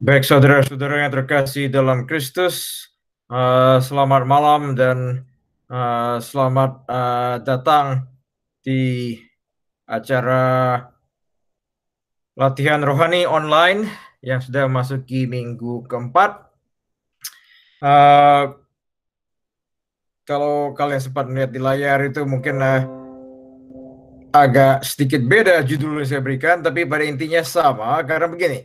Baik, saudara-saudara yang terkasih dalam Kristus, selamat malam dan selamat datang di acara latihan rohani online yang sudah memasuki minggu keempat. Kalau kalian sempat melihat di layar itu mungkin agak sedikit beda judul yang saya berikan, tapi pada intinya sama karena begini.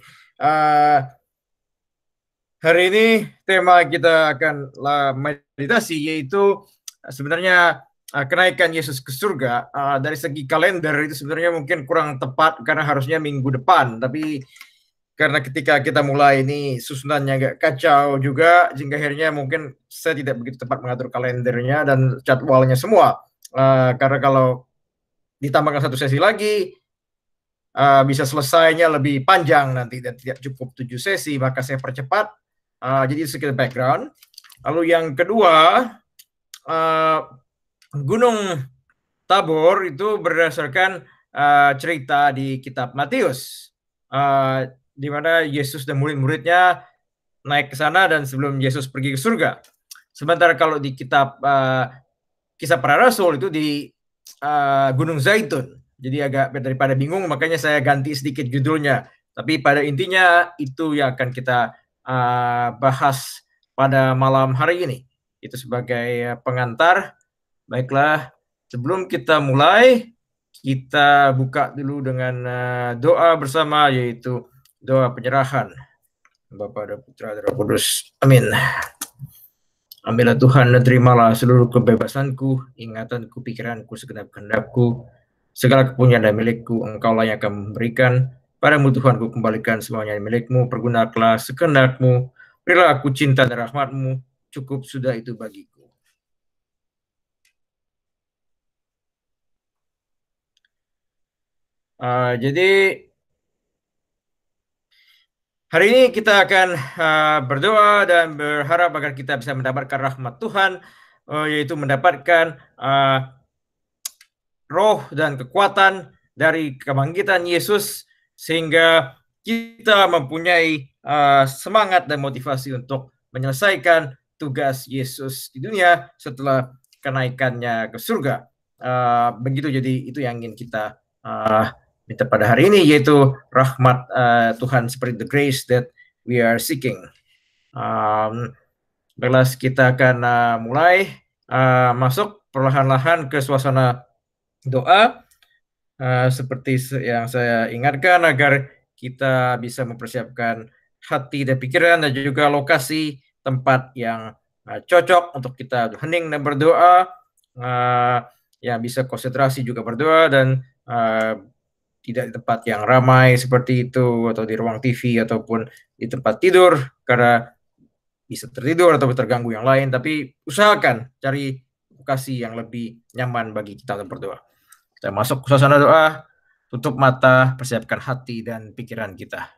Hari ini tema kita akan meditasi yaitu sebenarnya kenaikan Yesus ke surga. Dari segi kalender itu sebenarnya mungkin kurang tepat karena harusnya minggu depan, tapi karena ketika kita mulai ini susunannya agak kacau juga, sehingga akhirnya mungkin saya tidak begitu tepat mengatur kalendernya dan jadwalnya semua. Karena kalau ditambahkan satu sesi lagi, bisa selesainya lebih panjang nanti dan tidak cukup 7 sesi, maka saya percepat. Jadi sedikit background. Lalu yang kedua, Gunung Tabor itu berdasarkan cerita di kitab Matius, di mana Yesus dan murid-muridnya naik ke sana dan sebelum Yesus pergi ke surga. Sementara kalau di kitab Kisah Para Rasul itu di Gunung Zaitun. Jadi agak daripada bingung, makanya saya ganti sedikit judulnya. Tapi pada intinya itu yang akan kita bahas pada malam hari ini. Itu sebagai pengantar. Baiklah, sebelum kita mulai, kita buka dulu dengan doa bersama, yaitu doa penyerahan. Bapa dan Putra dan Roh Kudus. Amin. Ambillah Tuhan dan terimalah seluruh kebebasanku, ingatanku, pikiranku, segenap kehendakku, segala kepunyaan dan milikku, Engkaulah yang akan memberikan. Padamu Tuhan, ku kembalikan semuanya milikmu, pergunakanlah sekehendakmu, berilah aku cinta dan rahmatmu, cukup sudah itu bagiku. Jadi hari ini kita akan berdoa dan berharap agar kita bisa mendapatkan rahmat Tuhan, yaitu mendapatkan roh dan kekuatan dari kebangkitan Yesus, sehingga kita mempunyai semangat dan motivasi untuk menyelesaikan tugas Yesus di dunia setelah kenaikannya ke surga. Begitu, jadi itu yang ingin kita minta pada hari ini, yaitu rahmat Tuhan seperti the grace that we are seeking. Baiklah, kita akan mulai masuk perlahan-lahan ke suasana doa, seperti yang saya ingatkan, agar kita bisa mempersiapkan hati dan pikiran dan juga lokasi tempat yang cocok untuk kita hening dan berdoa, yang bisa konsentrasi juga berdoa, dan tidak di tempat yang ramai seperti itu, atau di ruang TV ataupun di tempat tidur, karena bisa tertidur atau terganggu yang lain. Tapi usahakan cari lokasi yang lebih nyaman bagi kita untuk berdoa. Kita masuk ke suasana doa, tutup mata, persiapkan hati dan pikiran kita.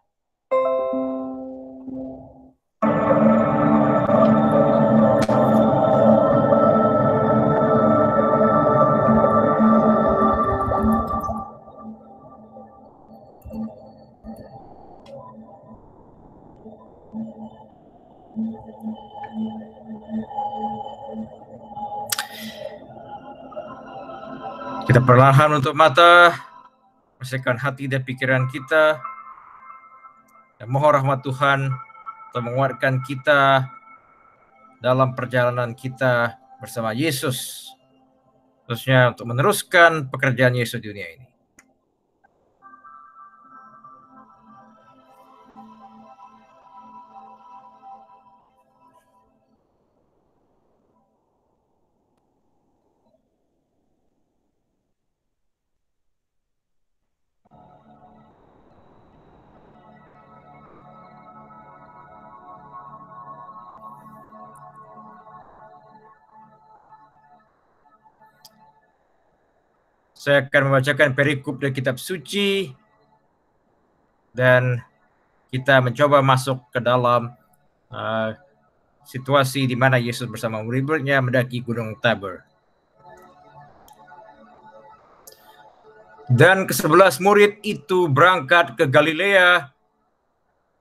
Kita perlahan untuk mata, bersihkan hati dan pikiran kita, dan mohon rahmat Tuhan untuk menguatkan kita dalam perjalanan kita bersama Yesus, khususnya untuk meneruskan pekerjaan Yesus di dunia ini. Saya akan membacakan perikop dari kitab suci, dan kita mencoba masuk ke dalam situasi di mana Yesus bersama murid-muridnya mendaki Gunung Tabor. Dan ke-11 murid itu berangkat ke Galilea,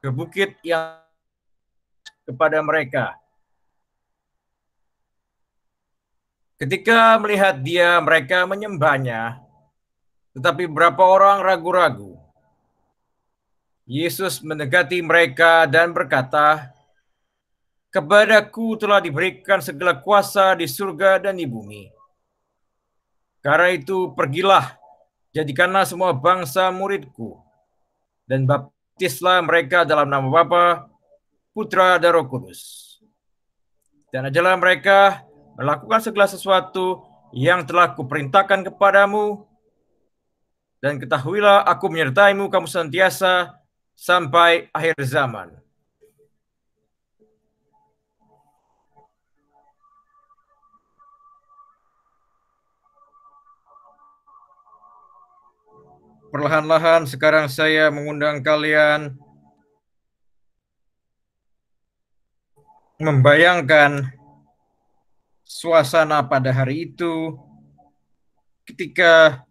ke bukit yang kepada mereka. Ketika melihat dia, mereka menyembahnya, tetapi beberapa orang ragu-ragu. Yesus mendekati mereka dan berkata, "Kepadaku telah diberikan segala kuasa di surga dan di bumi. Karena itu pergilah, jadikanlah semua bangsa muridku, dan baptislah mereka dalam nama Bapa, Putra, dan Roh Kudus. Dan ajarlah mereka melakukan segala sesuatu yang telah kuperintahkan kepadamu, dan ketahuilah aku menyertaimu kamu senantiasa sampai akhir zaman." Perlahan-lahan sekarang saya mengundang kalian membayangkan suasana pada hari itu ketika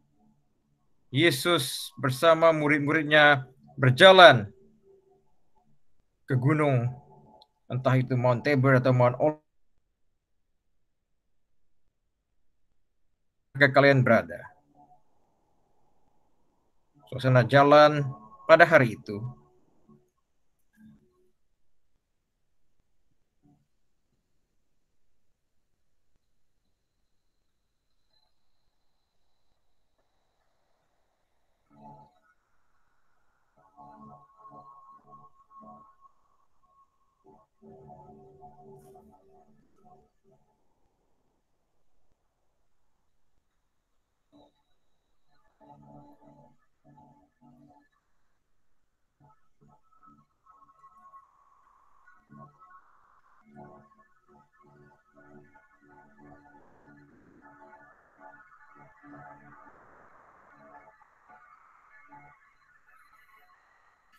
Yesus bersama murid-muridnya berjalan ke gunung, entah itu Mount Tabor atau Mount Olive, kalian berada. Suasana jalan pada hari itu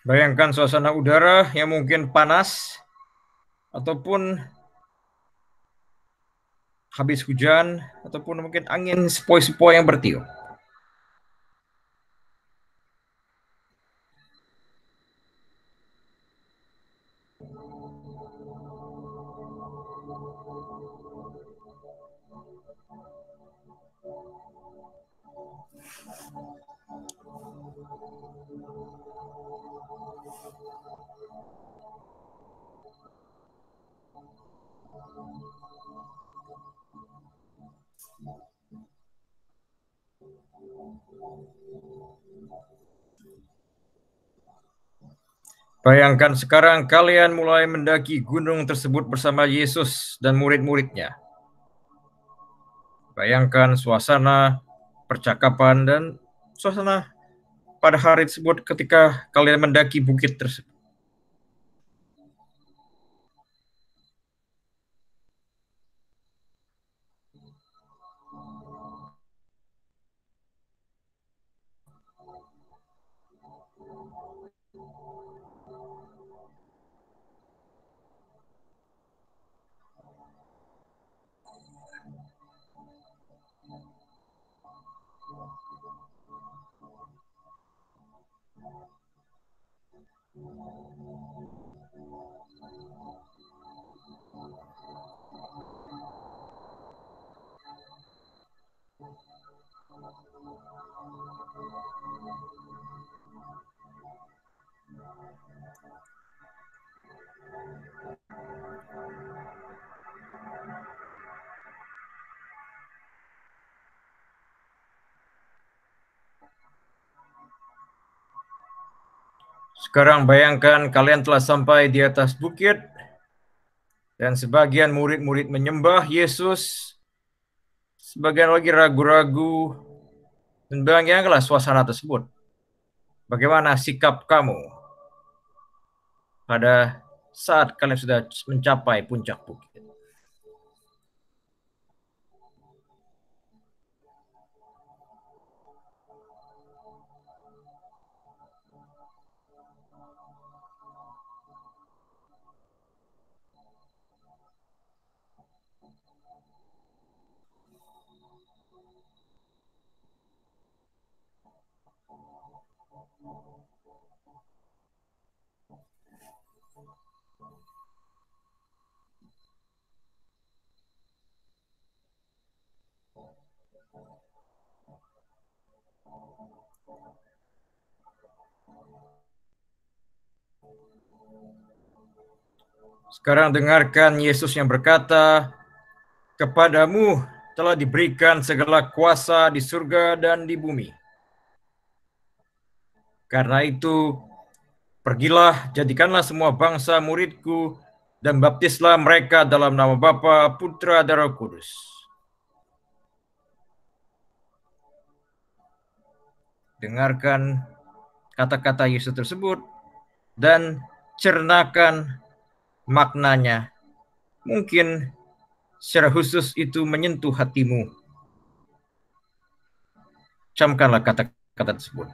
bayangkan suasana udara yang mungkin panas ataupun habis hujan ataupun mungkin angin sepoi-sepoi yang bertiup. Bayangkan sekarang kalian mulai mendaki gunung tersebut bersama Yesus dan murid-muridnya. Bayangkan suasana percakapan dan suasana pada hari tersebut ketika kalian mendaki bukit tersebut. Sekarang bayangkan kalian telah sampai di atas bukit dan sebagian murid-murid menyembah Yesus, sebagian lagi ragu-ragu, dan bayangkanlah suasana tersebut. Bagaimana sikap kamu pada saat kalian sudah mencapai puncak bukit? Sekarang dengarkan Yesus yang berkata, "Kepadamu telah diberikan segala kuasa di surga dan di bumi. Karena itu, pergilah, jadikanlah semua bangsa muridku, dan baptislah mereka dalam nama Bapa, Putra, dan Roh Kudus." Dengarkan kata-kata Yesus tersebut dan cernakan maknanya. Mungkin secara khusus itu menyentuh hatimu. Camkanlah kata-kata tersebut.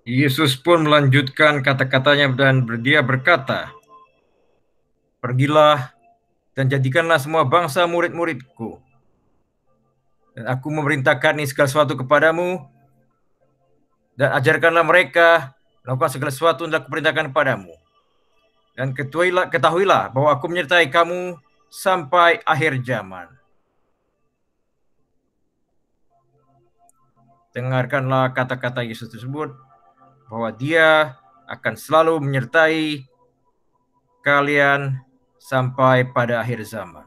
Yesus pun melanjutkan kata-katanya dan dia berkata, "Pergilah dan jadikanlah semua bangsa murid-muridku. Dan aku memerintahkan ini segala sesuatu kepadamu, dan ajarkanlah mereka melakukan segala sesuatu yang aku perintahkan kepadamu. Dan ketahuilah bahwa aku menyertai kamu sampai akhir zaman." Dengarkanlah kata-kata Yesus tersebut, bahwa dia akan selalu menyertai kalian sampai pada akhir zaman.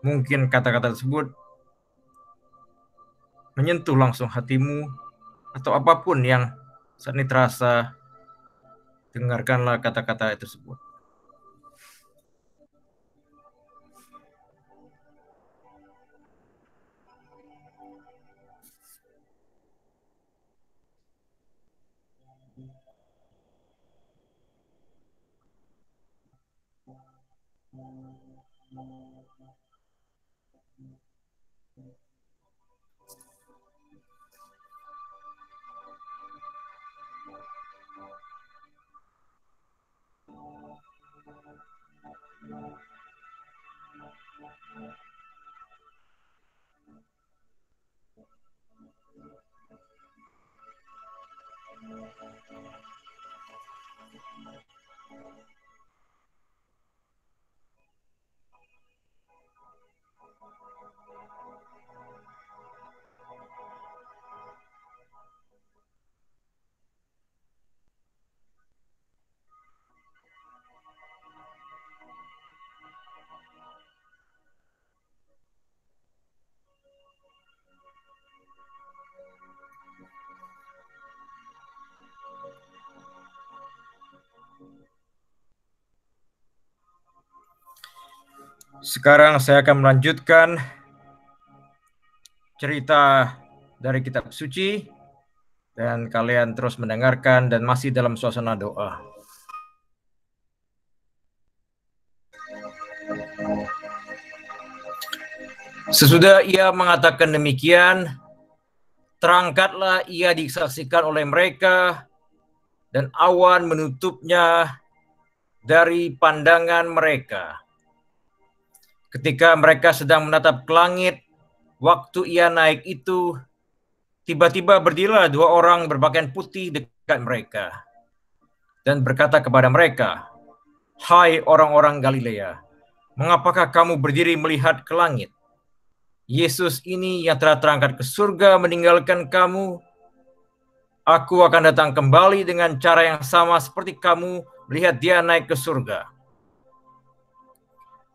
Mungkin kata-kata tersebut menyentuh langsung hatimu, atau apapun yang saat ini terasa, dengarkanlah kata-kata tersebut. Sekarang saya akan melanjutkan cerita dari kitab suci, dan kalian terus mendengarkan dan masih dalam suasana doa. Sesudah ia mengatakan demikian, terangkatlah ia disaksikan oleh mereka, dan awan menutupnya dari pandangan mereka. Ketika mereka sedang menatap ke langit, waktu ia naik itu, tiba-tiba berdirilah dua orang berpakaian putih dekat mereka, dan berkata kepada mereka, "Hai orang-orang Galilea, mengapakah kamu berdiri melihat ke langit? Yesus ini yang telah terangkat ke surga meninggalkan kamu. Aku akan datang kembali dengan cara yang sama seperti kamu melihat dia naik ke surga."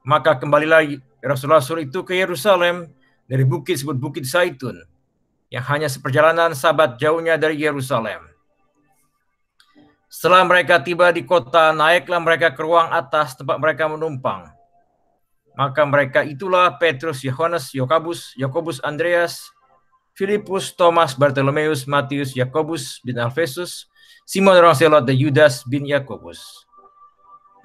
Maka kembalilah rasul-rasul itu ke Yerusalem dari bukit disebut Bukit Zaitun, yang hanya seperjalanan sabat jauhnya dari Yerusalem. Setelah mereka tiba di kota, naiklah mereka ke ruang atas tempat mereka menumpang. Maka mereka itulah Petrus, Yohanes, Yakobus, Andreas, Filipus, Thomas, Bartolomeus, Matius, Yakobus bin Alfeus, Simon orang Selot, dan Yudas bin Yakobus.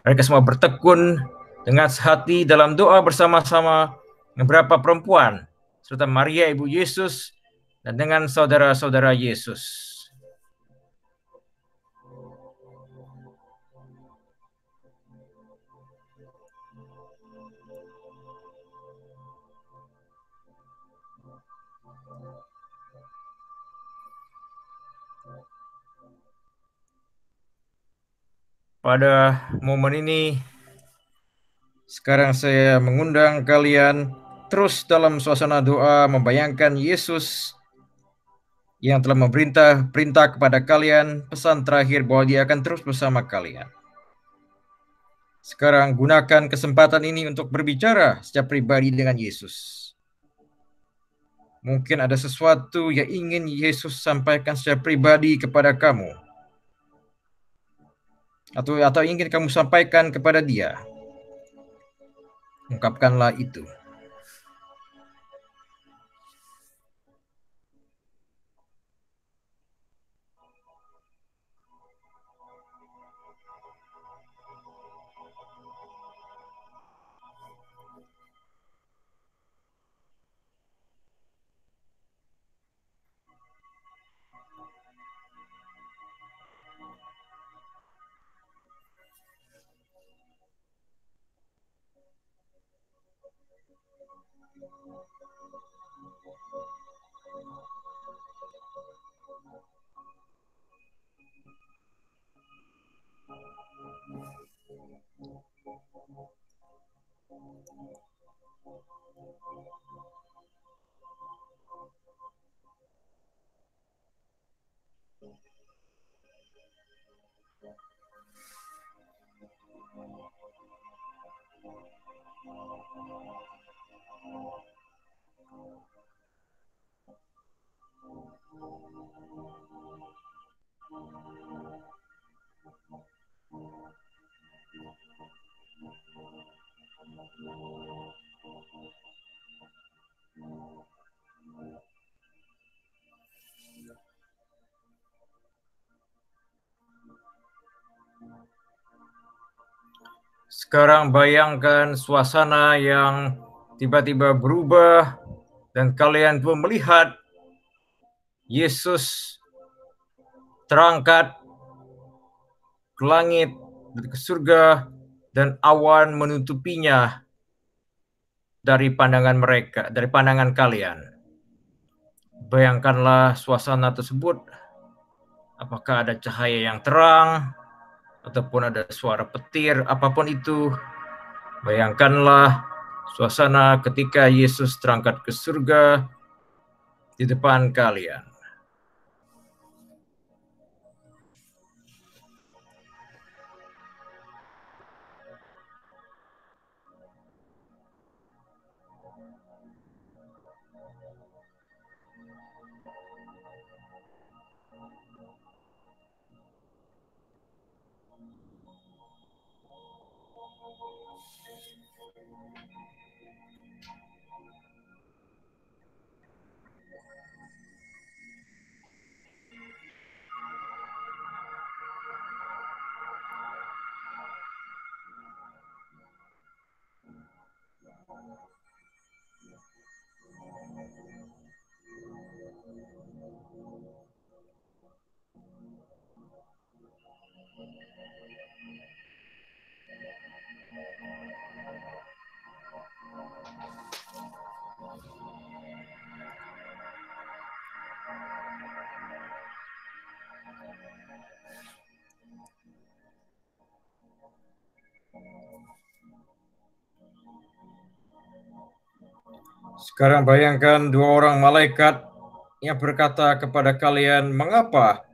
Mereka semua bertekun dengan sehati dalam doa bersama-sama dengan beberapa perempuan, serta Maria ibu Yesus, dan dengan saudara-saudara Yesus. Pada momen ini, sekarang saya mengundang kalian terus dalam suasana doa membayangkan Yesus yang telah perintah kepada kalian pesan terakhir bahwa dia akan terus bersama kalian. Sekarang gunakan kesempatan ini untuk berbicara secara pribadi dengan Yesus. Mungkin ada sesuatu yang ingin Yesus sampaikan secara pribadi kepada kamu. Atau ingin kamu sampaikan kepada dia. Ungkapkanlah itu. Sekarang bayangkan suasana yang tiba-tiba berubah dan kalian pun melihat Yesus terangkat ke langit, ke surga, dan awan menutupinya dari pandangan mereka, dari pandangan kalian. Bayangkanlah suasana tersebut. Apakah ada cahaya yang terang, ataupun ada suara petir, apapun itu. Bayangkanlah suasana ketika Yesus terangkat ke surga di depan kalian. Sekarang bayangkan dua orang malaikat yang berkata kepada kalian, mengapa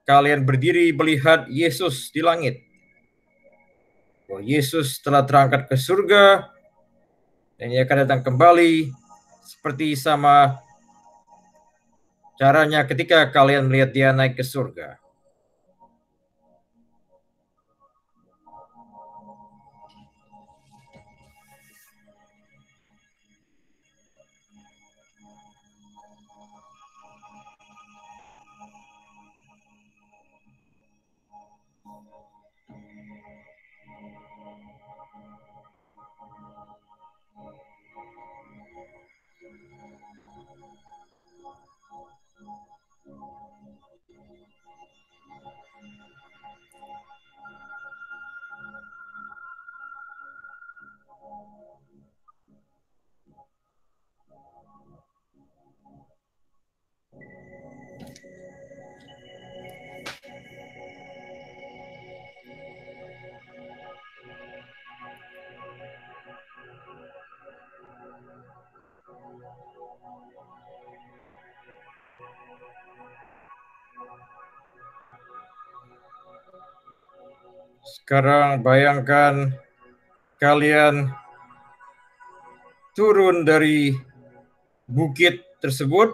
kalian berdiri melihat Yesus di langit? Bahwa Yesus telah terangkat ke surga dan ia akan datang kembali seperti sama caranya ketika kalian melihat dia naik ke surga. Sekarang bayangkan kalian turun dari bukit tersebut,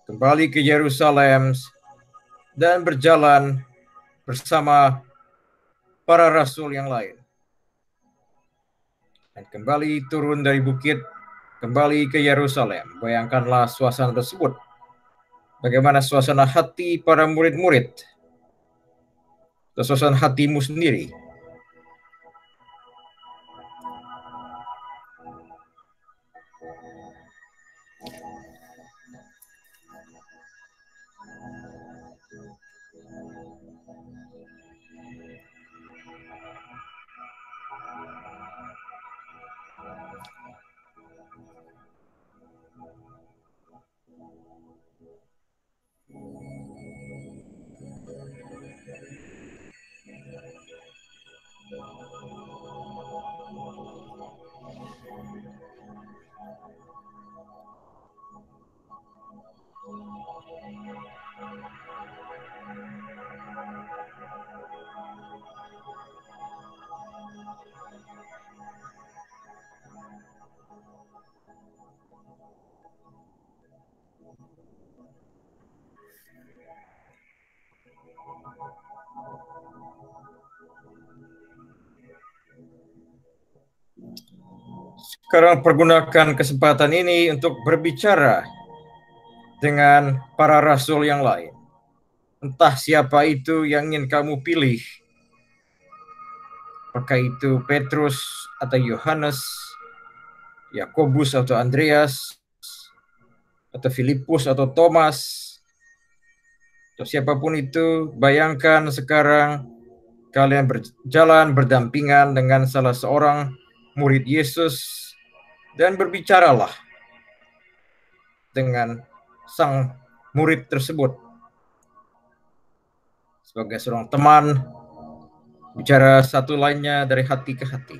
kembali ke Yerusalem, dan berjalan bersama para rasul yang lain. Dan kembali turun dari bukit, kembali ke Yerusalem. Bayangkanlah suasana tersebut. Bagaimana suasana hati para murid-murid, suasana hatimu sendiri. Sekarang pergunakan kesempatan ini untuk berbicara dengan para rasul yang lain. Entah siapa itu yang ingin kamu pilih. Apakah itu Petrus atau Yohanes, Yakobus atau Andreas, atau Filipus atau Thomas, atau siapapun itu. Bayangkan sekarang kalian berjalan berdampingan dengan salah seorang murid Yesus dan berbicaralah dengan sang murid tersebut sebagai seorang teman, bicara satu lainnya dari hati ke hati.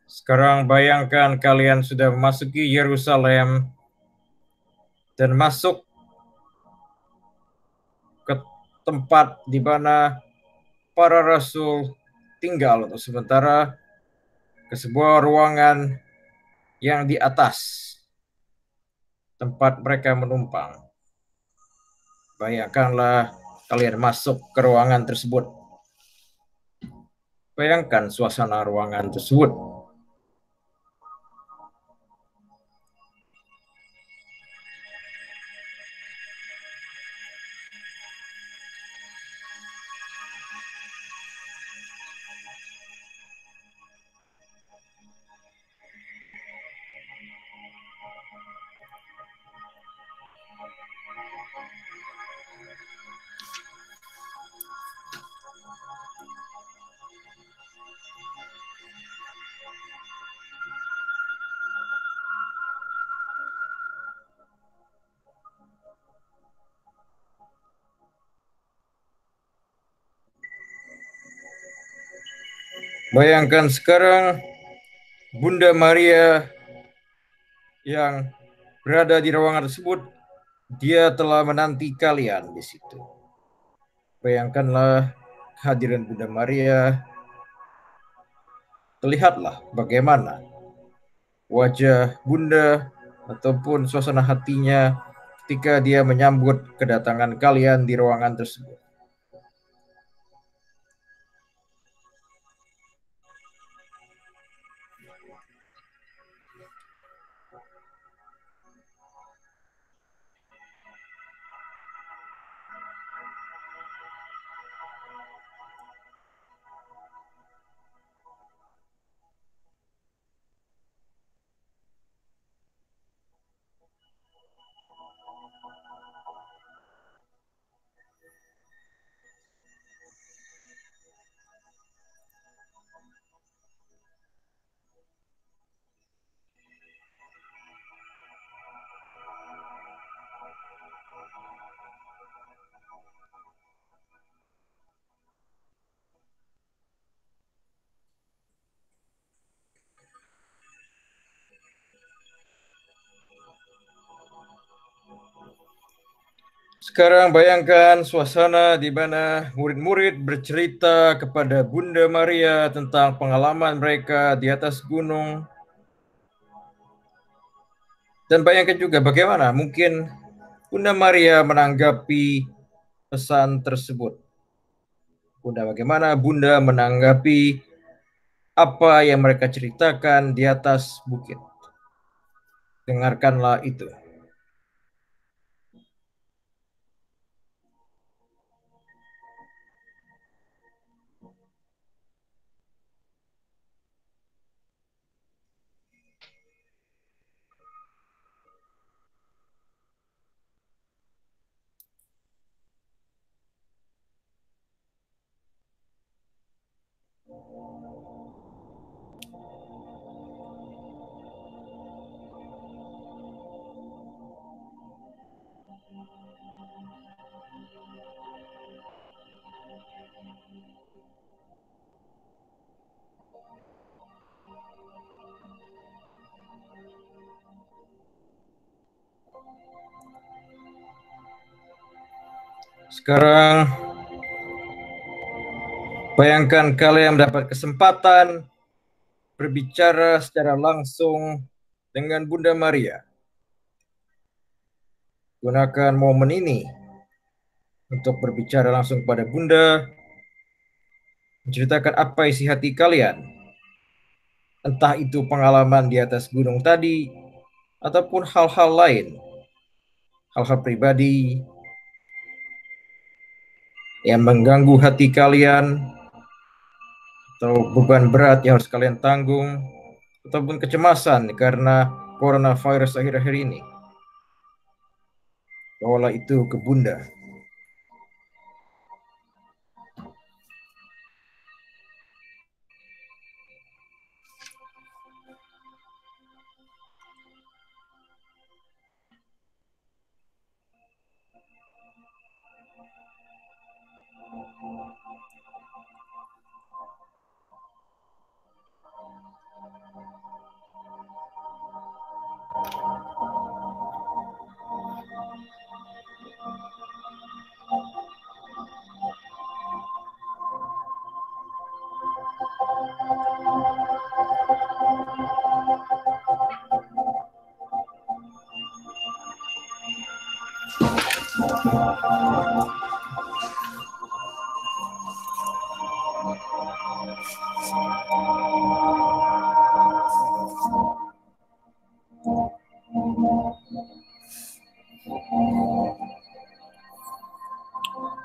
Sekarang bayangkan kalian sudah memasuki Yerusalem dan masuk ke tempat di mana para rasul tinggal untuk sementara, ke sebuah ruangan yang di atas tempat mereka menumpang. Bayangkanlah kalian masuk ke ruangan tersebut. Bayangkan suasana ruangan tersebut. Bayangkan sekarang Bunda Maria yang berada di ruangan tersebut, dia telah menanti kalian di situ. Bayangkanlah kehadiran Bunda Maria, terlihatlah bagaimana wajah Bunda ataupun suasana hatinya ketika dia menyambut kedatangan kalian di ruangan tersebut. Sekarang bayangkan suasana di mana murid-murid bercerita kepada Bunda Maria tentang pengalaman mereka di atas gunung. Dan bayangkan juga bagaimana mungkin Bunda Maria menanggapi pesan tersebut. Bagaimana Bunda menanggapi apa yang mereka ceritakan di atas bukit. Dengarkanlah itu. Sekarang bayangkan kalian mendapat kesempatan berbicara secara langsung dengan Bunda Maria. Gunakan momen ini untuk berbicara langsung kepada Bunda, menceritakan apa isi hati kalian. Entah itu pengalaman di atas gunung tadi, ataupun hal-hal lain. Hal-hal pribadi yang mengganggu hati kalian, atau beban berat yang harus kalian tanggung, ataupun kecemasan karena coronavirus akhir-akhir ini. Bawalah itu ke Bunda.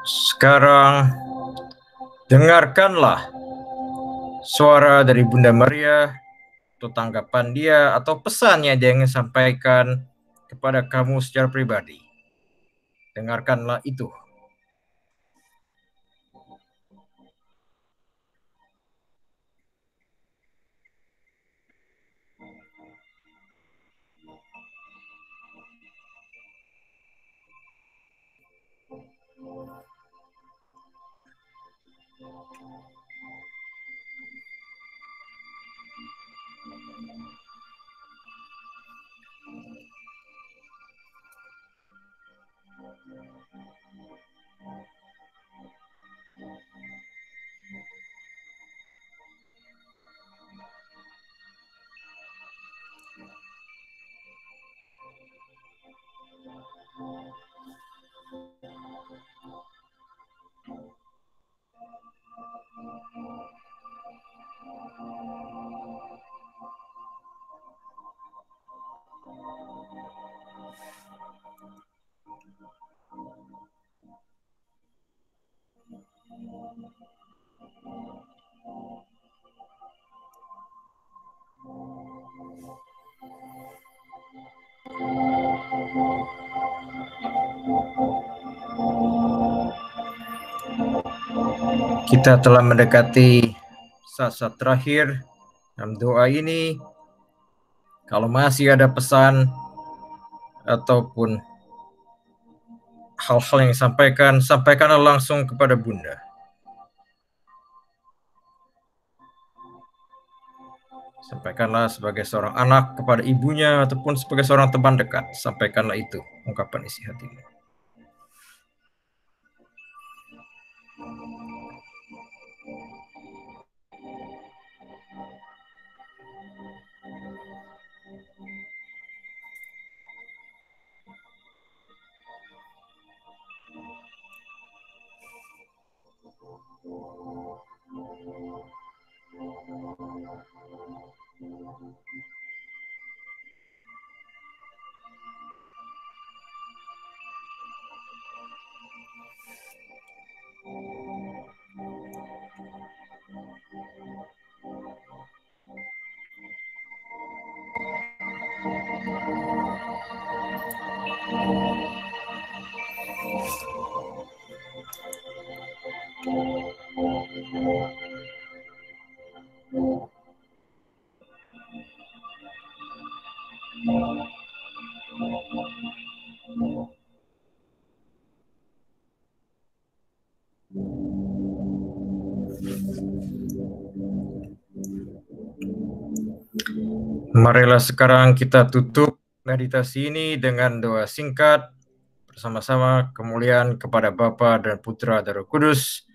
Sekarang dengarkanlah suara dari Bunda Maria, atau tanggapan dia, atau pesan yang dia ingin sampaikan kepada kamu secara pribadi. Dengarkanlah itu. Kita telah mendekati saat-saat terakhir dalam doa ini. Kalau masih ada pesan ataupun hal-hal yang disampaikan, sampaikanlah langsung kepada Bunda. Sampaikanlah sebagai seorang anak kepada ibunya ataupun sebagai seorang teman dekat. Sampaikanlah itu, ungkapan isi hatimu. Marilah sekarang kita tutup meditasi ini dengan doa singkat bersama-sama. Kemuliaan kepada Bapa dan Putra dan Roh Kudus,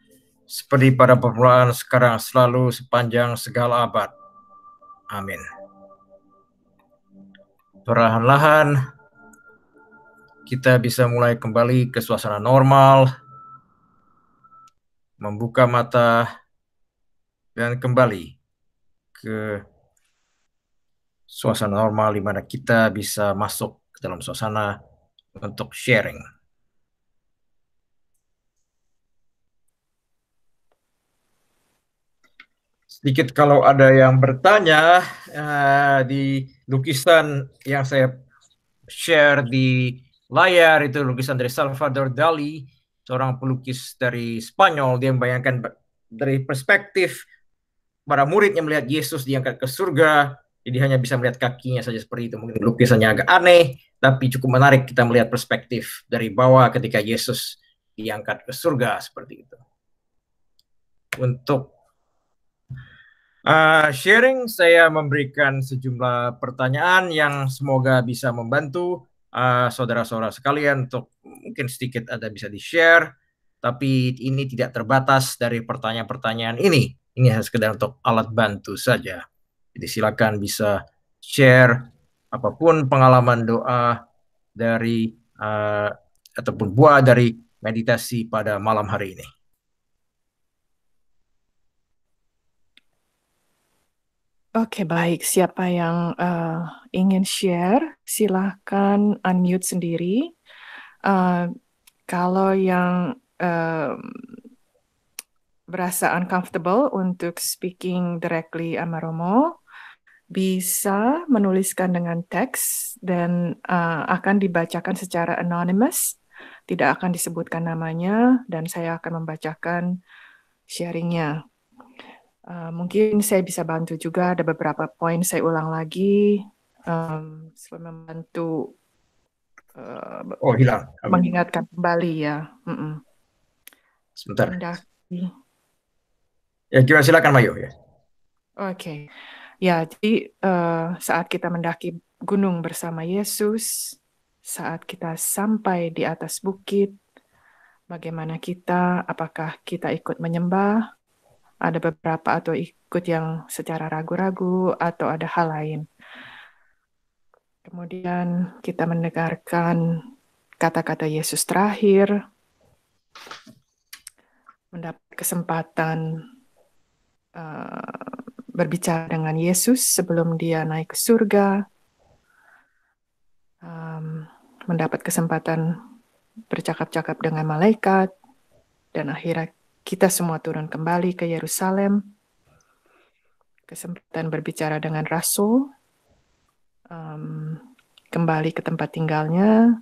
seperti pada permulaan, sekarang, selalu, sepanjang segala abad. Amin. Perlahan-lahan kita bisa mulai kembali ke suasana normal, membuka mata, dan kembali ke suasana normal di mana kita bisa masuk ke dalam suasana untuk sharing. Sedikit kalau ada yang bertanya, di lukisan yang saya share di layar itu lukisan dari Salvador Dali, seorang pelukis dari Spanyol. Dia membayangkan dari perspektif para murid yang melihat Yesus diangkat ke surga, jadi hanya bisa melihat kakinya saja seperti itu. Mungkin lukisannya agak aneh, tapi cukup menarik kita melihat perspektif dari bawah ketika Yesus diangkat ke surga seperti itu. Untuk sharing, saya memberikan sejumlah pertanyaan yang semoga bisa membantu saudara-saudara sekalian untuk mungkin sedikit ada bisa di-share, tapi ini tidak terbatas dari pertanyaan-pertanyaan ini. Ini hanya sekedar untuk alat bantu saja. Jadi silakan bisa share apapun pengalaman doa dari ataupun buah dari meditasi pada malam hari ini. Oke, baik. Siapa yang ingin share, silahkan unmute sendiri. Kalau yang berasa uncomfortable untuk speaking directly sama Romo, bisa menuliskan dengan teks dan akan dibacakan secara anonymous, tidak akan disebutkan namanya, dan saya akan membacakan sharingnya. Mungkin saya bisa bantu juga, ada beberapa poin saya ulang lagi, supaya membantu hilang. mengingatkan kembali ya. Sebentar. Mendaki. Ya, gimana, silakan Mayu ya. Oke. Ya, jadi saat kita mendaki gunung bersama Yesus, saat kita sampai di atas bukit, bagaimana kita, apakah kita ikut menyembah? Ada beberapa atau ikut yang secara ragu-ragu atau ada hal lain. Kemudian kita mendengarkan kata-kata Yesus terakhir, mendapat kesempatan berbicara dengan Yesus sebelum dia naik ke surga, mendapat kesempatan bercakap-cakap dengan malaikat, dan akhirnya kita semua turun kembali ke Yerusalem, kesempatan berbicara dengan Rasul, kembali ke tempat tinggalnya,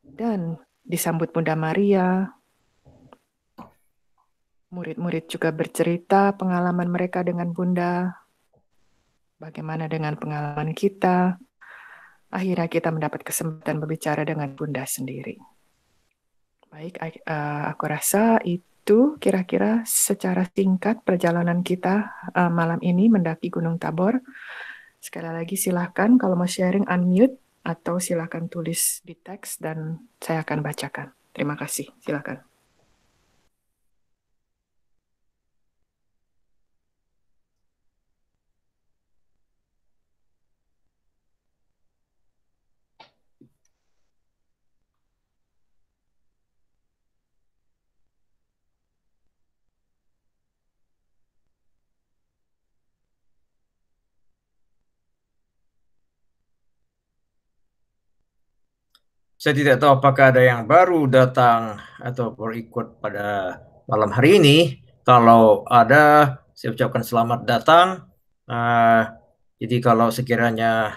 dan disambut Bunda Maria, Murid-murid juga bercerita pengalaman mereka dengan Bunda. Bagaimana dengan pengalaman kita? Akhirnya kita mendapat kesempatan berbicara dengan Bunda sendiri. Baik, aku rasa itu kira-kira secara singkat perjalanan kita malam ini mendaki Gunung Tabor. Sekali lagi silahkan kalau mau sharing unmute atau silahkan tulis di teks dan saya akan bacakan. Terima kasih, silahkan. Saya tidak tahu apakah ada yang baru datang atau berikut pada malam hari ini. Kalau ada, saya ucapkan selamat datang. Jadi kalau sekiranya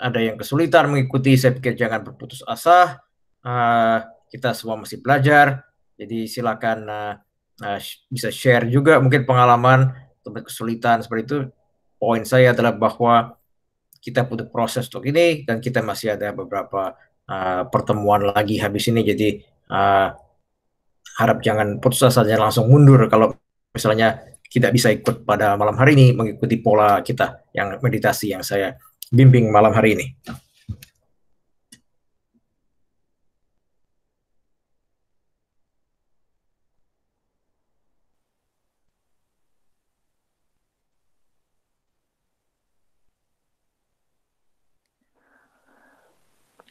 ada yang kesulitan mengikuti, saya pikir jangan berputus asa. Kita semua masih belajar. Jadi silakan bisa share juga mungkin pengalaman atau kesulitan seperti itu. Poin saya adalah bahwa kita butuh proses untuk ini dan kita masih ada beberapa pertemuan lagi habis ini. Jadi harap jangan putus asa, jangan langsung mundur kalau misalnya tidak bisa ikut pada malam hari ini mengikuti pola kita yang meditasi yang saya bimbing malam hari ini.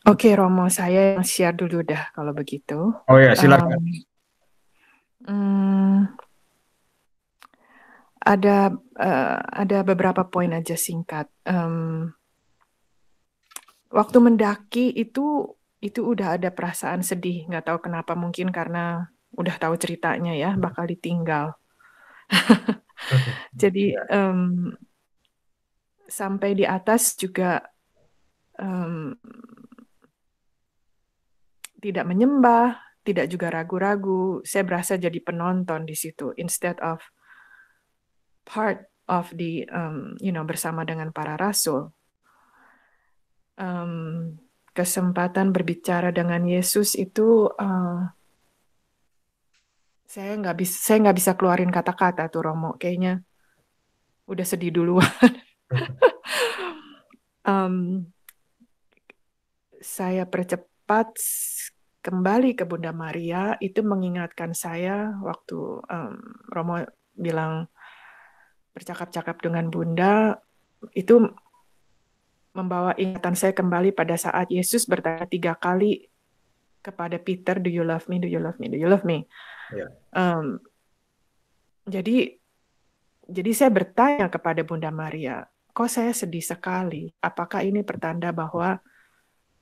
Oke, Romo, saya yang share dulu dah kalau begitu. Oh ya, silakan. Ada beberapa poin aja singkat. Waktu mendaki itu udah ada perasaan sedih, nggak tahu kenapa, mungkin karena udah tahu ceritanya ya, bakal ditinggal. Jadi sampai di atas juga tidak menyembah, tidak juga ragu-ragu. Saya berasa jadi penonton di situ instead of part of the bersama dengan para rasul. Kesempatan berbicara dengan Yesus itu saya nggak bisa keluarin kata-kata tuh, Romo, kayaknya udah sedih duluan. Saya percepat kembali ke Bunda Maria, itu mengingatkan saya waktu Romo bilang bercakap-cakap dengan Bunda, itu membawa ingatan saya kembali pada saat Yesus bertanya 3 kali kepada Peter, "Do you love me? Do you love me? Do you love me?" Yeah. Jadi saya bertanya kepada Bunda Maria, kok saya sedih sekali? Apakah ini pertanda bahwa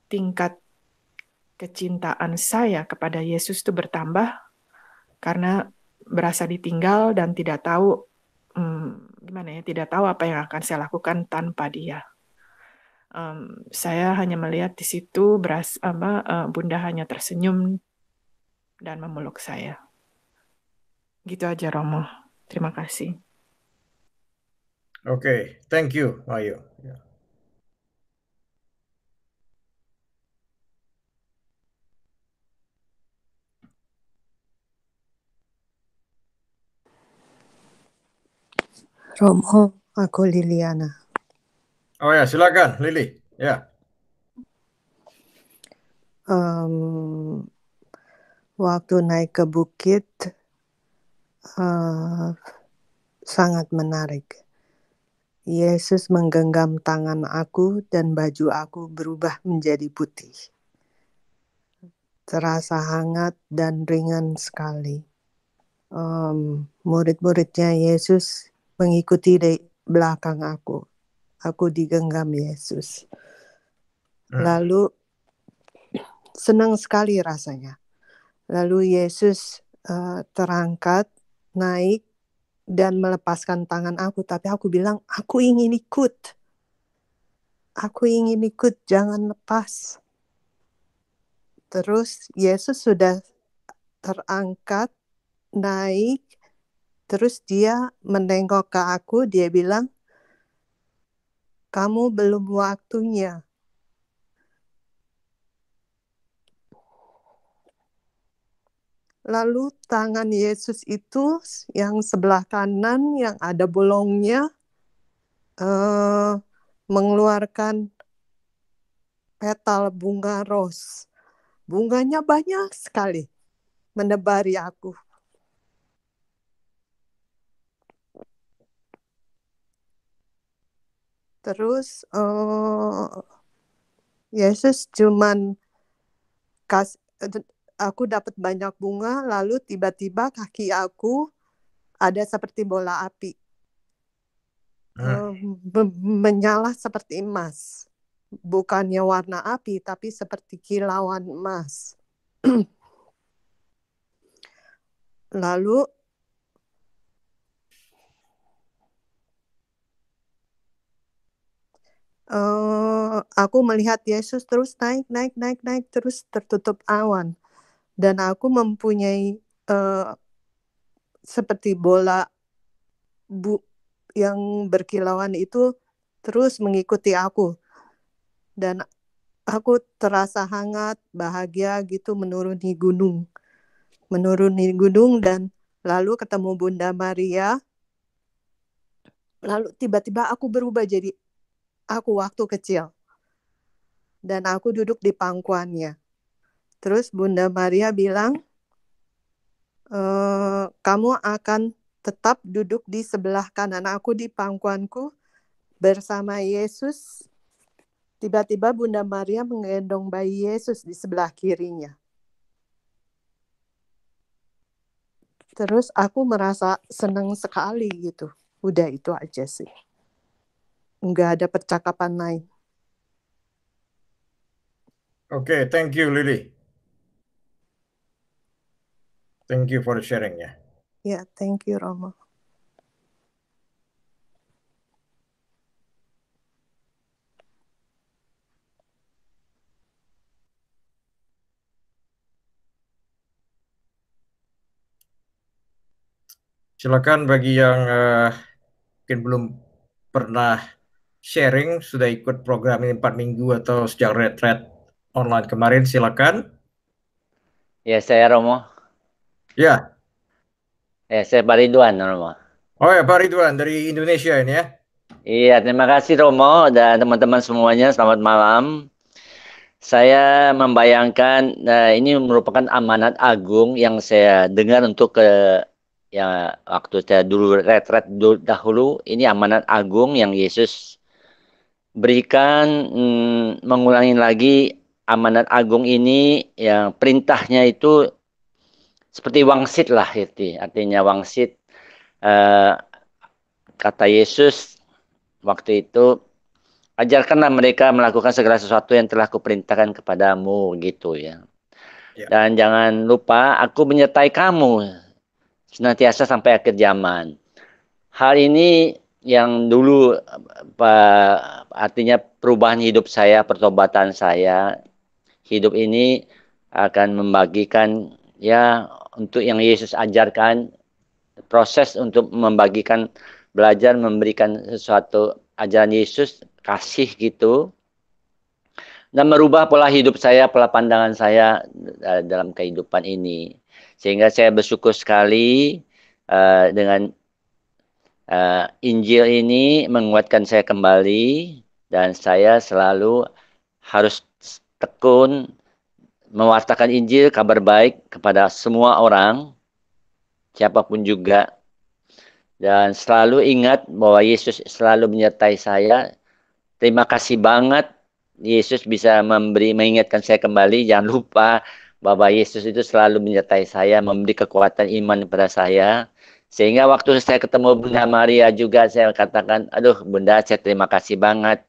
tingkat kecintaan saya kepada Yesus itu bertambah karena berasa ditinggal dan tidak tahu tidak tahu apa yang akan saya lakukan tanpa dia. Saya hanya melihat di situ Bunda hanya tersenyum dan memeluk saya. Gitu aja, Romo. Terima kasih. Oke, thank you, Ayu. Romo, aku Liliana. Oh ya, silakan, Lili. Ya. Waktu naik ke bukit sangat menarik. Yesus menggenggam tangan aku dan baju aku berubah menjadi putih. Terasa hangat dan ringan sekali. Murid-muridnya Yesus mengikuti di belakang aku. Aku digenggam Yesus. Lalu senang sekali rasanya. Lalu Yesus terangkat, naik, dan melepaskan tangan aku. Tapi aku bilang, aku ingin ikut. Aku ingin ikut, jangan lepas. Terus Yesus sudah terangkat, naik, Terus dia menengok ke aku, dia bilang, kamu belum waktunya. Lalu tangan Yesus itu yang sebelah kanan yang ada bolongnya mengeluarkan petal bunga ros. Bunganya banyak sekali menebari aku. Terus Yesus cuman aku dapat banyak bunga, lalu tiba-tiba kaki aku ada seperti bola api. Menyala seperti emas. Bukannya warna api, tapi seperti kilauan emas. Lalu aku melihat Yesus terus naik, terus tertutup awan. Dan aku mempunyai seperti bola yang berkilauan itu terus mengikuti aku. Dan aku terasa hangat, bahagia gitu menuruni gunung. Dan lalu ketemu Bunda Maria. Lalu tiba-tiba aku berubah jadi aku waktu kecil. Dan aku duduk di pangkuannya. Terus Bunda Maria bilang, kamu akan tetap duduk di sebelah kanan aku di pangkuanku bersama Yesus. Tiba-tiba Bunda Maria menggendong bayi Yesus di sebelah kirinya. Terus aku merasa senang sekali gitu. Udah itu aja sih. Nggak ada percakapan lain. Oke, thank you Lily. Thank you for the sharing-nya. Ya, thank you Romo. Silakan bagi yang mungkin belum pernah sharing, sudah ikut program ini 4 minggu atau sejak retreat online kemarin, silakan. Ya, saya Romo. Ya. Ya, saya Pak Ridwan, Romo. Oh ya, Pak Ridwan dari Indonesia ini ya. Iya, terima kasih Romo dan teman-teman semuanya. Selamat malam. Saya membayangkan ini merupakan amanat agung yang saya dengar untuk ya waktu saya dulu retret dahulu. Ini amanat agung yang Yesus berikan, mengulangi lagi amanat agung ini yang perintahnya itu seperti wangsit lah itu. Artinya wangsit, kata Yesus waktu itu, ajarkanlah mereka melakukan segala sesuatu yang telah kuperintahkan kepadamu gitu ya. Dan jangan lupa aku menyertai kamu senantiasa sampai akhir zaman. Hal ini yang dulu artinya perubahan hidup saya, pertobatan saya. Hidup ini akan membagikan ya untuk yang Yesus ajarkan, proses untuk membagikan, belajar memberikan sesuatu ajaran Yesus, kasih gitu, dan merubah pola hidup saya, pola pandangan saya dalam kehidupan ini. Sehingga saya bersyukur sekali dengan Injil ini menguatkan saya kembali, dan saya selalu harus tekun mewartakan Injil, kabar baik kepada semua orang, siapapun juga. Dan selalu ingat bahwa Yesus selalu menyertai saya. Terima kasih banget Yesus bisa mengingatkan saya kembali. Jangan lupa bahwa Yesus itu selalu menyertai saya, memberi kekuatan iman kepada saya. Sehingga waktu saya ketemu Bunda Maria juga saya katakan, aduh Bunda, saya terima kasih banget.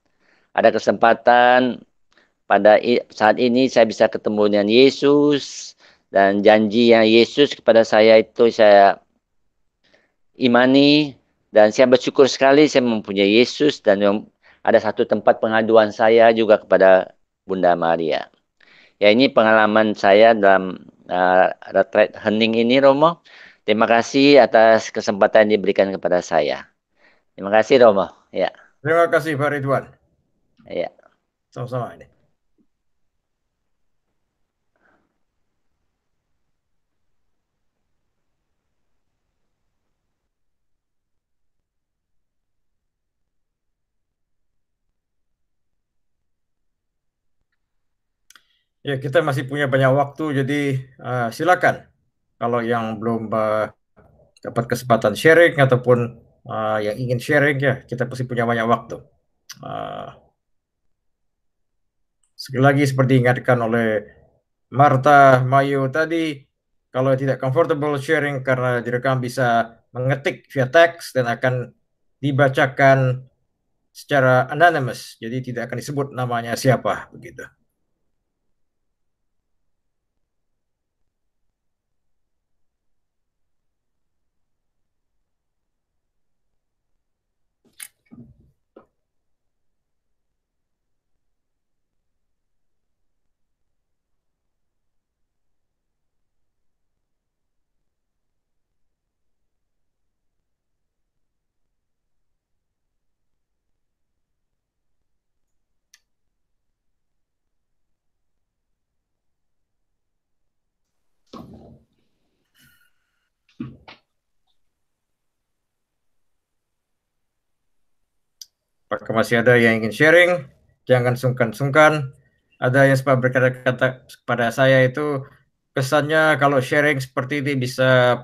Ada kesempatan pada saat ini saya bisa ketemu dengan Yesus. Dan janji yang Yesus kepada saya itu saya imani, dan saya bersyukur sekali saya mempunyai Yesus, dan ada satu tempat pengaduan saya juga kepada Bunda Maria. Ya, ini pengalaman saya dalam retreat hening ini, Romo. Terima kasih atas kesempatan yang diberikan kepada saya. Terima kasih Romo. Ya, Terima kasih Pak Ridwan. ya. Sama-sama ini. Ya, kita masih punya banyak waktu, jadi silakan. Kalau yang belum dapat kesempatan sharing ataupun yang ingin sharing, ya kita pasti punya banyak waktu. Uh, Sekali lagi seperti diingatkan oleh Marta Mayu tadi, kalau tidak comfortable sharing karena direkam bisa mengetik via teks dan akan dibacakan secara anonymous, jadi tidak akan disebut namanya siapa begitu. Apakah masih ada yang ingin sharing? Jangan sungkan-sungkan. Ada yang sempat berkata-kata kepada saya itu kesannya kalau sharing seperti ini bisa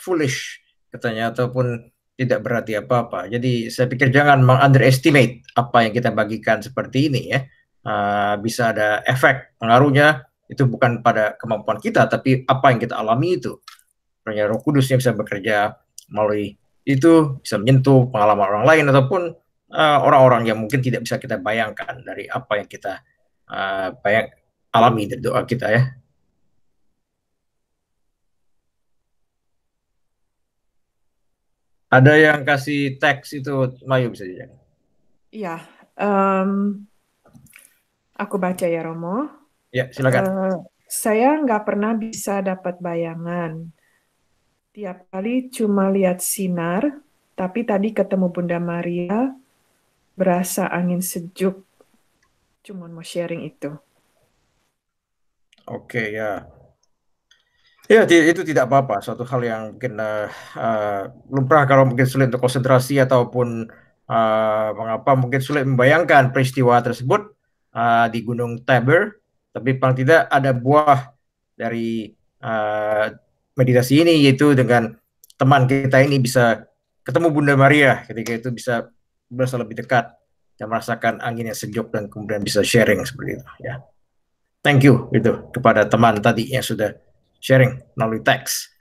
foolish katanya ataupun tidak berarti apa-apa. Jadi saya pikir jangan underestimate apa yang kita bagikan seperti ini ya. Bisa ada efek pengaruhnya itu bukan pada kemampuan kita tapi apa yang kita alami itu. Hanya Roh Kudus yang bisa bekerja melalui itu bisa menyentuh pengalaman orang lain ataupun orang-orang yang mungkin tidak bisa kita bayangkan dari apa yang kita alami dari doa kita ya. Ada yang kasih teks itu, Mayu bisa jadi. Iya, aku baca ya Romo. Ya, silakan. Saya nggak pernah bisa dapat bayangan. Tiap kali cuma lihat sinar, tapi tadi ketemu Bunda Maria, berasa angin sejuk. Cuma mau sharing itu. Oke, ya. Ya, itu tidak apa-apa. Suatu hal yang mungkin lumrah kalau mungkin sulit untuk konsentrasi ataupun mengapa mungkin sulit membayangkan peristiwa tersebut di Gunung Tabor. Tapi paling tidak ada buah dari meditasi ini, yaitu dengan teman kita ini bisa ketemu Bunda Maria ketika itu bisa berasa lebih dekat dan merasakan angin yang sejuk dan kemudian bisa sharing seperti itu. Ya, thank you itu kepada teman tadi yang sudah sharing melalui teks.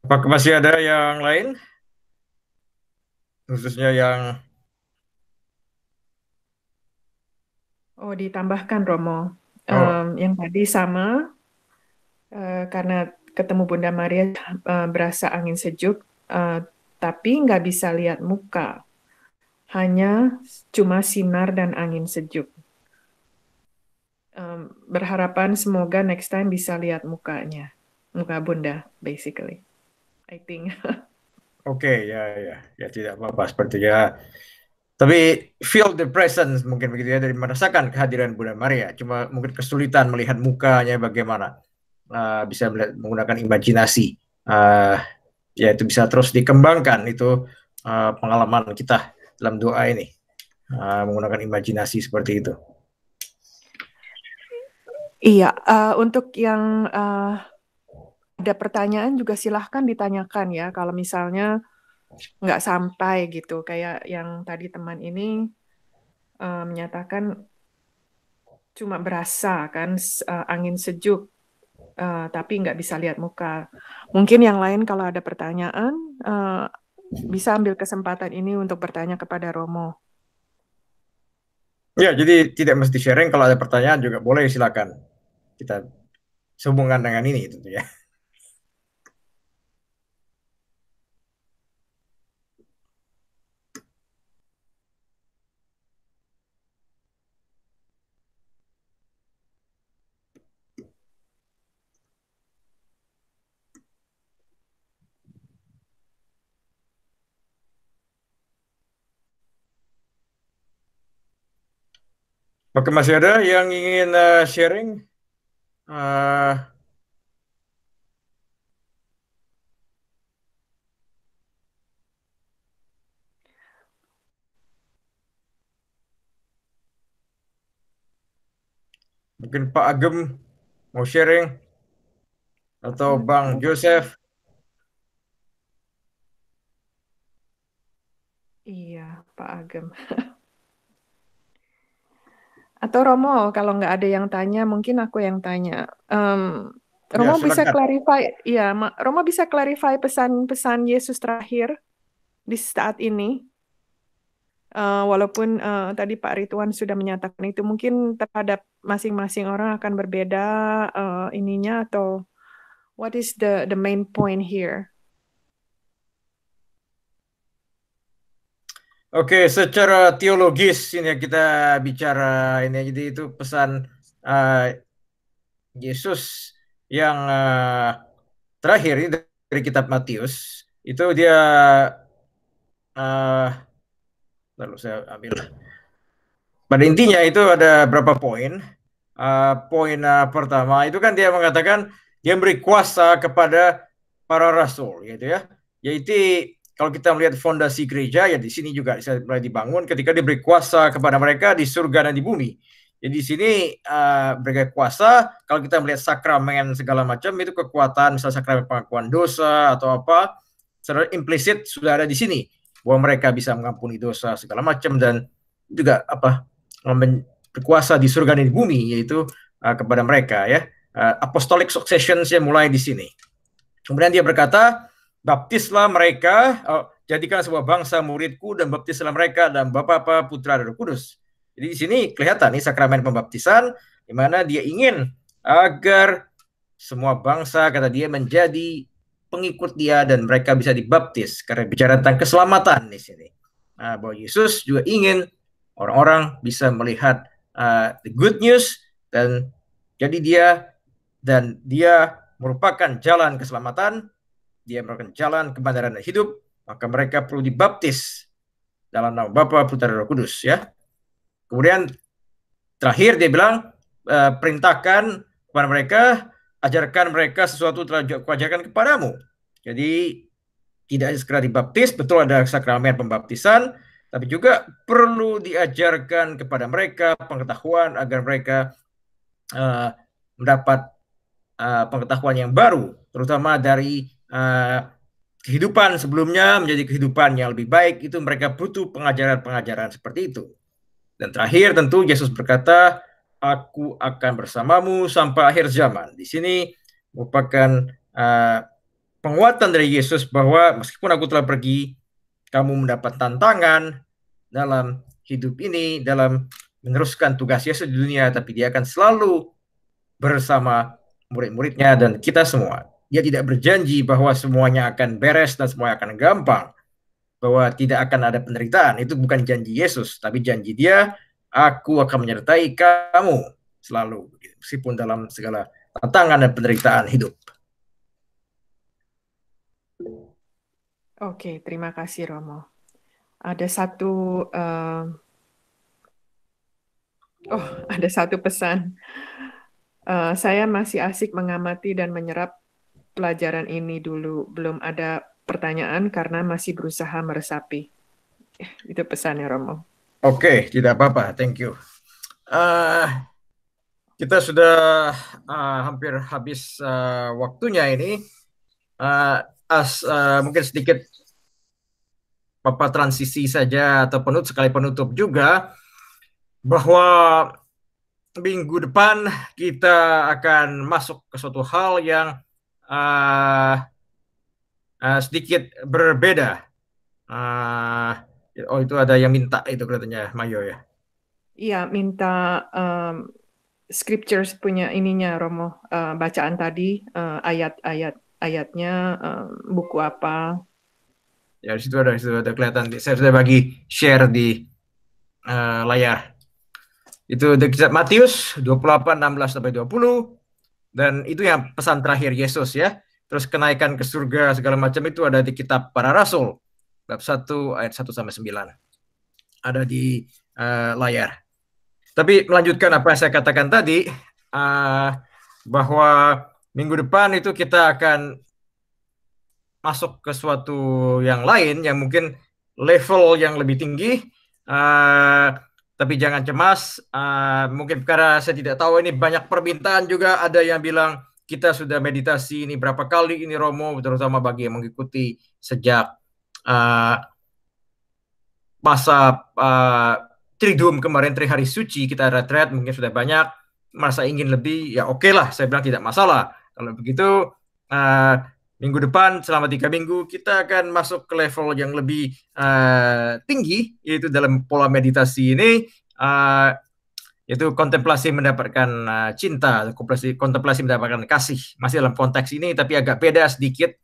Apakah masih ada yang lain? Khususnya yang... Oh, ditambahkan Romo. Yang tadi sama, karena ketemu Bunda Maria berasa angin sejuk, tapi nggak bisa lihat muka. Hanya cuma sinar dan angin sejuk. Berharapan semoga next time bisa lihat mukanya. Muka Bunda, basically. I think. Oke, ya tidak apa-apa seperti ya. Tapi feel the presence mungkin begitu ya, dari merasakan kehadiran Bunda Maria. Cuma mungkin kesulitan melihat mukanya bagaimana. Bisa menggunakan imajinasi. Ya itu bisa terus dikembangkan itu pengalaman kita dalam doa ini. Menggunakan imajinasi seperti itu. Iya, untuk yang ada pertanyaan juga silahkan ditanyakan ya. Kalau misalnya nggak sampai gitu, kayak yang tadi teman ini menyatakan cuma berasa kan angin sejuk, tapi nggak bisa lihat muka. Mungkin yang lain kalau ada pertanyaan bisa ambil kesempatan ini untuk bertanya kepada Romo. Ya, jadi tidak mesti sharing. Kalau ada pertanyaan juga boleh, silakan. Kita sehubungan dengan ini tentunya. Oke, masih ada yang ingin sharing? Mungkin Pak Agem mau sharing atau Bang Joseph? Iya, Pak Agem. Atau Romo, kalau nggak ada yang tanya, mungkin aku yang tanya. Romo Ya, bisa silakan. clarify, ya, Romo bisa clarify pesan-pesan Yesus terakhir di saat ini. Walaupun tadi Pak Ridwan sudah menyatakan itu, mungkin terhadap masing-masing orang akan berbeda ininya, atau what is the main point here? Oke, secara teologis ini ya kita bicara ini. Jadi itu pesan Yesus yang terakhir ini dari kitab Matius. Itu dia lalu saya ambil. Pada intinya itu ada berapa poin. Poin pertama itu kan dia mengatakan dia beri kuasa kepada para rasul, gitu ya. Yaitu kalau kita melihat fondasi gereja, ya di sini juga bisa mulai dibangun ketika diberi kuasa kepada mereka di surga dan di bumi. Jadi di sini beri kuasa. Kalau kita melihat sakramen segala macam itu kekuatan, misalnya sakramen pengakuan dosa atau apa, secara implisit sudah ada di sini bahwa mereka bisa mengampuni dosa segala macam dan juga apa berkuasa di surga dan di bumi, yaitu kepada mereka ya. Apostolic succession yang mulai di sini. Kemudian dia berkata, baptislah mereka, jadikan sebuah bangsa muridku dan baptislah mereka dan Bapa, Putra dan Roh Kudus. Jadi di sini kelihatan nih sakramen pembaptisan di mana dia ingin agar semua bangsa, kata dia, menjadi pengikut dia dan mereka bisa dibaptis karena bicara tentang keselamatan di sini. Bahwa Yesus juga ingin orang-orang bisa melihat the good news dan jadi dia merupakan jalan keselamatan, dia merupakan jalan kebenaran dan hidup, maka mereka perlu dibaptis dalam nama Bapa, Putra dan Roh Kudus ya. Kemudian terakhir dia bilang perintahkan kepada mereka, ajarkan mereka sesuatu telah kuajarkan kepadamu. Jadi tidak segera dibaptis, betul ada sakramen pembaptisan, tapi juga perlu diajarkan kepada mereka pengetahuan agar mereka mendapat pengetahuan yang baru, terutama dari kehidupan sebelumnya menjadi kehidupan yang lebih baik. Itu mereka butuh pengajaran-pengajaran seperti itu. Dan terakhir tentu Yesus berkata, aku akan bersamamu sampai akhir zaman. Di sini merupakan penguatan dari Yesus bahwa meskipun aku telah pergi, kamu mendapat tantangan dalam hidup ini, dalam meneruskan tugas Yesus di dunia, tapi dia akan selalu bersama murid-muridnya dan kita semua. Dia tidak berjanji bahwa semuanya akan beres dan semuanya akan gampang, bahwa tidak akan ada penderitaan. Itu bukan janji Yesus, tapi janji dia, aku akan menyertai kamu selalu, meskipun dalam segala tantangan dan penderitaan hidup. Oke, terima kasih Romo. Ada satu pesan. Saya masih asik mengamati dan menyerap pelajaran ini dulu. Belum ada pertanyaan karena masih berusaha meresapi. Itu pesannya Romo. Oke, tidak apa-apa. Thank you. Kita sudah hampir habis waktunya ini. Mungkin sedikit transisi saja atau sekali penutup juga, bahwa minggu depan kita akan masuk ke suatu hal yang sedikit berbeda. Itu ada yang minta itu katanya Mayo ya. Iya, minta scriptures punya ininya Romo, bacaan tadi, ayatnya, buku apa. Ya, di situ ada kelihatan. Saya sudah bagi share di layar. Itu dari kitab Matius 28 16 sampai 20, dan itu yang pesan terakhir Yesus ya. Terus kenaikan ke surga segala macam itu ada di kitab Para Rasul bab 1 ayat 1 sampai 9. Ada di layar. Tapi melanjutkan apa yang saya katakan tadi, bahwa minggu depan itu kita akan masuk ke suatu yang lain yang mungkin level yang lebih tinggi. Tapi jangan cemas, mungkin karena saya tidak tahu, ini banyak permintaan juga, ada yang bilang kita sudah meditasi ini berapa kali ini Romo, terutama bagi yang mengikuti sejak masa Triduum kemarin, Trihari Suci, kita retret, mungkin sudah banyak, merasa ingin lebih, ya oke lah, saya bilang tidak masalah. Kalau begitu, minggu depan selama 3 minggu kita akan masuk ke level yang lebih tinggi, yaitu dalam pola meditasi ini, yaitu kontemplasi mendapatkan cinta, kontemplasi mendapatkan kasih. Masih dalam konteks ini, tapi agak beda sedikit.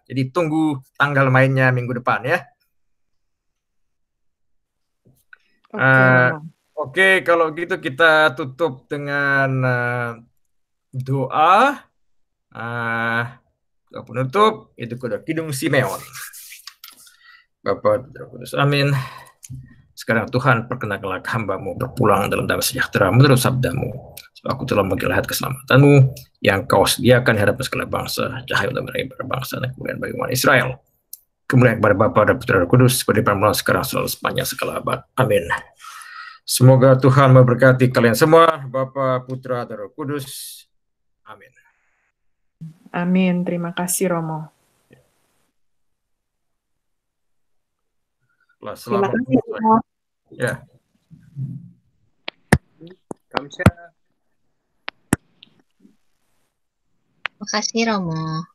Jadi tunggu tanggal mainnya minggu depan ya. Oke, kalau gitu kita tutup dengan doa. Penutup itu Kudus Kidung Simeon. Bapa Putra Kudus, amin. Sekarang Tuhan, perkenankanlah hamba-Mu berpulang dalam damai sejahtera menurut sabda-Mu. Sebab aku telah memanggil hayat keselamatan-Mu yang Kau sediakan di hadapan segala bangsa, cahaya untuk mereka berbangsa dan kemuliaan bagi umat Israel. Kemuliaan kepada Bapa dan Putra dan Kudus, seperti permulaan sekarang selalu sepanjang segala abad. Amin. Semoga Tuhan memberkati kalian semua, Bapa, Putra, dan Roh Kudus. Amin. Amin. Terima kasih, Romo. Terima kasih, Romo. Ya. Terima kasih, Romo.